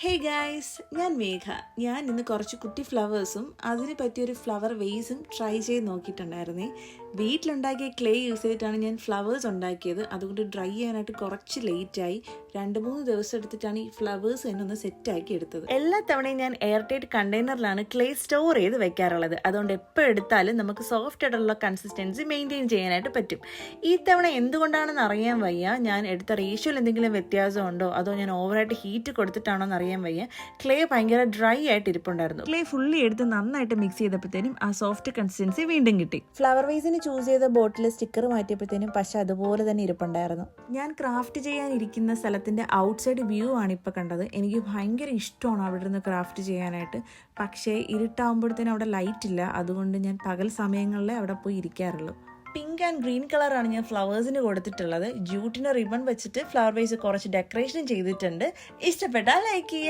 Hey guys, ഞാൻ മേഘ. ഞാൻ ഇന്ന് കുറച്ച് കുട്ടി ഫ്ലവേഴ്സും അതിന് പറ്റിയൊരു ഫ്ലവർ വേസും ട്രൈ ചെയ്ത് നോക്കിയിട്ടുണ്ടായിരുന്നേ. വീട്ടിലുണ്ടാക്കിയ ക്ലേ യൂസ് ചെയ്തിട്ടാണ് ഞാൻ ഫ്ലവേഴ്സ് ഉണ്ടാക്കിയത്. അതുകൊണ്ട് ഡ്രൈ ചെയ്യാനായിട്ട് കുറച്ച് ലേറ്റായി. 2-3 ദിവസം എടുത്തിട്ടാണ് ഈ ഫ്ലവേഴ്സ് തന്നെ ഒന്ന് സെറ്റാക്കി എടുത്തത്. എല്ലാ തവണയും ഞാൻ എയർ ടൈറ്റ് കണ്ടെയ്നറിലാണ് ക്ലേ സ്റ്റോർ ചെയ്ത് വെക്കാറുള്ളത്. അതുകൊണ്ട് എപ്പോൾ എടുത്താലും നമുക്ക് സോഫ്റ്റ് ആയിട്ടുള്ള കൺസിസ്റ്റൻസി മെയിൻറ്റെയിൻ ചെയ്യാനായിട്ട് പറ്റും. ഈ തവണ എന്തുകൊണ്ടാണെന്ന് അറിയാൻ വയ്യ. ഞാൻ എടുത്ത റേഷ്യോയിൽ എന്തെങ്കിലും വ്യത്യാസമുണ്ടോ, അതോ ഞാൻ ഓവറായിട്ട് ഹീറ്റ് കൊടുത്തിട്ടാണോ എന്ന് അറിയാൻ വയ്യ. ക്ലേ ഭയങ്കര ഡ്രൈ ആയിട്ട് ഇരിപ്പുണ്ടായിരുന്നു. ക്ലേ ഫുള്ളി എടുത്ത് നന്നായിട്ട് മിക്സ് ചെയ്തപ്പോഴത്തേനും ആ സോഫ്റ്റ് കൺസിസ്റ്റൻസി വീണ്ടും കിട്ടി. ഫ്ലവർ വേസിന് ചൂസ് ചെയ്ത ബോട്ടിൽ സ്റ്റിക്കർ മാറ്റിയപ്പോഴത്തേനും പക്ഷെ അതുപോലെ തന്നെ ഇരിപ്പുണ്ടായിരുന്നു. ഞാൻ ക്രാഫ്റ്റ് ചെയ്യാനിരിക്കുന്ന സ്ഥലത്തിന്റെ ഔട്ട്സൈഡ് വ്യൂ ആണ് ഇപ്പോൾ കണ്ടത്. എനിക്ക് ഭയങ്കര ഇഷ്ടമാണ് അവിടെ നിന്ന് ക്രാഫ്റ്റ് ചെയ്യാനായിട്ട്. പക്ഷേ ഇരുട്ടാകുമ്പോഴത്തേനും അവിടെ ലൈറ്റ് ഇല്ല. അതുകൊണ്ട് ഞാൻ പകൽ സമയങ്ങളിലേ അവിടെ പോയി ഇരിക്കാറുള്ളൂ. പിങ്ക് ആൻഡ് ഗ്രീൻ കളറാണ് ഞാൻ ഫ്ലവേഴ്സിന് കൊടുത്തിട്ടുള്ളത്. ജൂട്ടിന് റിബൺ വെച്ചിട്ട് ഫ്ലവർ വേസ് കുറച്ച് ഡെക്കറേഷൻ ചെയ്തിട്ടുണ്ട്. ഇഷ്ടപ്പെട്ടാൽ ലൈക്ക് ചെയ്യുക.